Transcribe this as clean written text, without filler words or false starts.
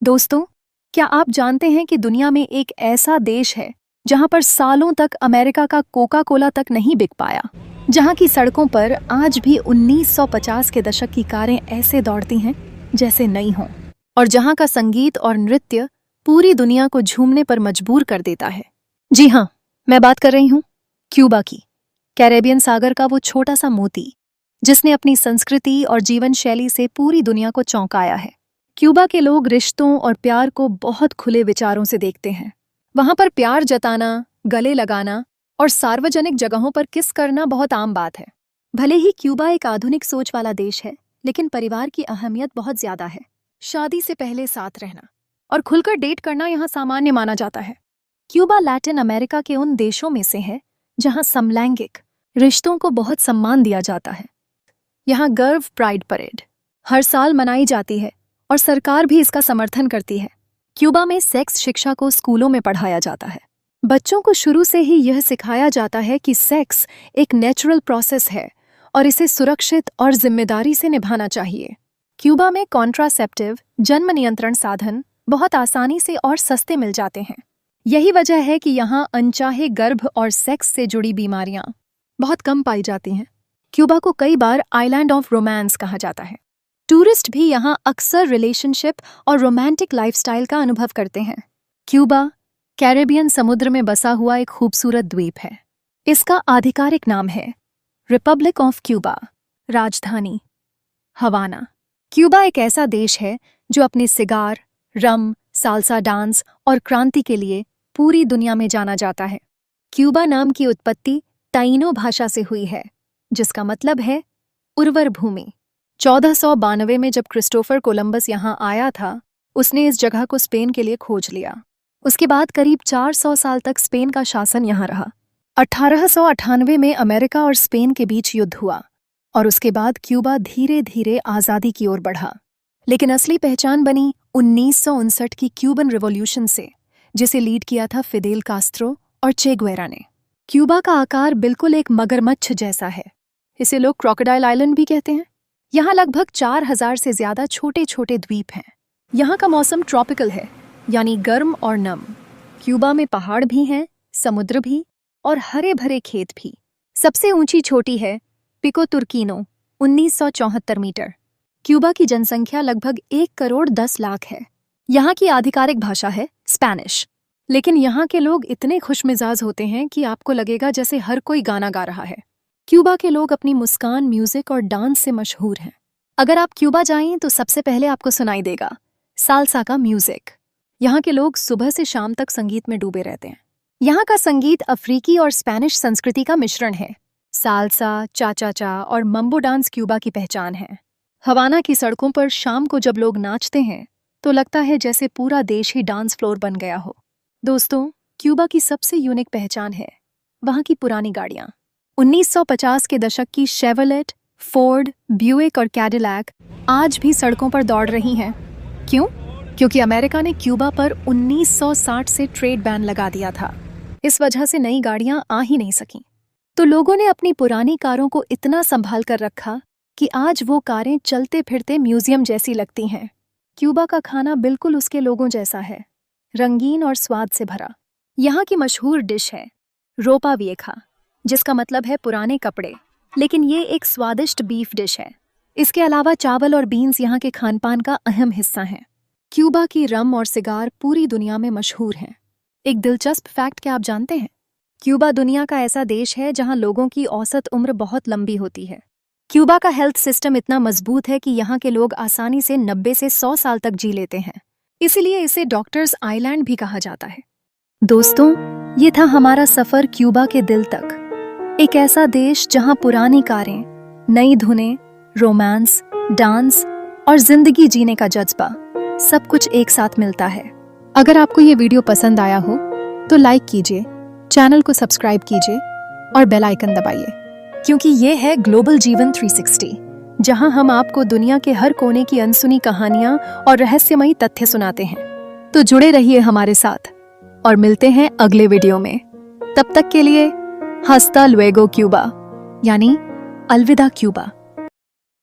दोस्तों, क्या आप जानते हैं कि दुनिया में एक ऐसा देश है जहां पर सालों तक अमेरिका का कोका कोला तक नहीं बिक पाया, जहां की सड़कों पर आज भी 1950 के दशक की कारें ऐसे दौड़ती हैं जैसे नई हों, और जहां का संगीत और नृत्य पूरी दुनिया को झूमने पर मजबूर कर देता है। जी हाँ, मैं बात कर रही हूँ क्यूबा की, कैरेबियन सागर का वो छोटा सा मोती जिसने अपनी संस्कृति और जीवन शैली से पूरी दुनिया को चौंकाया है। क्यूबा के लोग रिश्तों और प्यार को बहुत खुले विचारों से देखते हैं। वहां पर प्यार जताना, गले लगाना और सार्वजनिक जगहों पर किस करना बहुत आम बात है। भले ही क्यूबा एक आधुनिक सोच वाला देश है, लेकिन परिवार की अहमियत बहुत ज्यादा है। शादी से पहले साथ रहना और खुलकर डेट करना यहाँ सामान्य माना जाता है। क्यूबा लैटिन अमेरिका के उन देशों में से है जहाँ समलैंगिक रिश्तों को बहुत सम्मान दिया जाता है। यहाँ गर्व प्राइड परेड हर साल मनाई जाती है और सरकार भी इसका समर्थन करती है। क्यूबा में सेक्स शिक्षा को स्कूलों में पढ़ाया जाता है। बच्चों को शुरू से ही यह सिखाया जाता है कि सेक्स एक नेचुरल प्रोसेस है और इसे सुरक्षित और जिम्मेदारी से निभाना चाहिए। क्यूबा में कॉन्ट्रासेप्टिव जन्म नियंत्रण साधन बहुत आसानी से और सस्ते मिल जाते हैं। यही वजह है कि यहाँ अनचाहे गर्भ और सेक्स से जुड़ी बीमारियां बहुत कम पाई जाती हैं। क्यूबा को कई बार आइलैंड ऑफ रोमांस कहा जाता है। टूरिस्ट भी यहाँ अक्सर रिलेशनशिप और रोमांटिक लाइफस्टाइल का अनुभव करते हैं। क्यूबा कैरेबियन समुद्र में बसा हुआ एक खूबसूरत द्वीप है। इसका आधिकारिक नाम है रिपब्लिक ऑफ क्यूबा, राजधानी हवाना। क्यूबा एक ऐसा देश है जो अपने सिगार, रम, साल्सा डांस और क्रांति के लिए पूरी दुनिया में जाना जाता है। क्यूबा नाम की उत्पत्ति ताइनो भाषा से हुई है, जिसका मतलब है उर्वर भूमि। 1492 में जब क्रिस्टोफर कोलंबस यहाँ आया था, उसने इस जगह को स्पेन के लिए खोज लिया। उसके बाद करीब 400 साल तक स्पेन का शासन यहाँ रहा। 1898 में अमेरिका और स्पेन के बीच युद्ध हुआ और उसके बाद क्यूबा धीरे धीरे आज़ादी की ओर बढ़ा। लेकिन असली पहचान बनी 1959 की क्यूबन रिवॉल्यूशन से, जिसे लीड किया था फिदेल कास्त्रो और चे गुवेरा ने। क्यूबा का आकार बिल्कुल एक मगरमच्छ जैसा है। इसे लोग क्रोकोडाइल आइलैंड भी कहते हैं। यहाँ लगभग 4000 से ज्यादा छोटे छोटे द्वीप हैं। यहाँ का मौसम ट्रॉपिकल है, यानी गर्म और नम। क्यूबा में पहाड़ भी हैं, समुद्र भी और हरे भरे खेत भी। सबसे ऊंची चोटी है पिको तुर्किनो, 1974 मीटर। क्यूबा की जनसंख्या लगभग 1,10,00,000 है। यहाँ की आधिकारिक भाषा है स्पेनिश, लेकिन यहाँ के लोग इतने खुशमिजाज होते हैं कि आपको लगेगा जैसे हर कोई गाना गा रहा है। क्यूबा के लोग अपनी मुस्कान, म्यूजिक और डांस से मशहूर हैं। अगर आप क्यूबा जाएं तो सबसे पहले आपको सुनाई देगा साल्सा का म्यूजिक। यहाँ के लोग सुबह से शाम तक संगीत में डूबे रहते हैं। यहाँ का संगीत अफ्रीकी और स्पेनिश संस्कृति का मिश्रण है। साल्सा, चा-चा-चा और मम्बो डांस क्यूबा की पहचान है। हवाना की सड़कों पर शाम को जब लोग नाचते हैं तो लगता है जैसे पूरा देश ही डांस फ्लोर बन गया हो। दोस्तों, क्यूबा की सबसे यूनिक पहचान है वहाँ की पुरानी गाड़ियाँ। 1950 के दशक की शेवरलेट, फोर्ड, ब्यूइक और कैडिलैक आज भी सड़कों पर दौड़ रही हैं। क्यों? क्योंकि अमेरिका ने क्यूबा पर 1960 से ट्रेड बैन लगा दिया था। इस वजह से नई गाड़ियां आ ही नहीं सकीं। तो लोगों ने अपनी पुरानी कारों को इतना संभाल कर रखा कि आज वो कारें चलते फिरते म्यूजियम जैसी लगती हैं। क्यूबा का खाना बिल्कुल उसके लोगों जैसा है, रंगीन और स्वाद से भरा। यहाँ की मशहूर डिश है रोपा विएखा, जिसका मतलब है पुराने कपड़े, लेकिन ये एक स्वादिष्ट बीफ डिश है। इसके अलावा चावल और बीन्स यहाँ के खानपान का अहम हिस्सा हैं। क्यूबा की रम और सिगार पूरी दुनिया में मशहूर हैं। एक दिलचस्प फैक्ट क्या आप जानते हैं? क्यूबा दुनिया का ऐसा देश है जहाँ लोगों की औसत उम्र बहुत लंबी होती है। क्यूबा का हेल्थ सिस्टम इतना मजबूत है कि यहाँ के लोग आसानी से 90 से 100 साल तक जी लेते हैं। इसीलिए इसे डॉक्टर्स आइलैंड भी कहा जाता है। दोस्तों, ये था हमारा सफर क्यूबा के दिल तक। एक ऐसा देश जहां पुरानी कारें, नई धुनें, रोमांस, डांस और जिंदगी जीने का जज्बा सब कुछ एक साथ मिलता है। अगर आपको ये वीडियो पसंद आया हो तो लाइक कीजिए, चैनल को सब्सक्राइब कीजिए और बेल आइकन दबाइए, क्योंकि ये है ग्लोबल जीवन 360, जहां हम आपको दुनिया के हर कोने की अनसुनी कहानियां और रहस्यमयी तथ्य सुनाते हैं। तो जुड़े रहिए हमारे साथ और मिलते हैं अगले वीडियो में। तब तक के लिए हस्ता लुएगो क्यूबा, यानी अलविदा क्यूबा।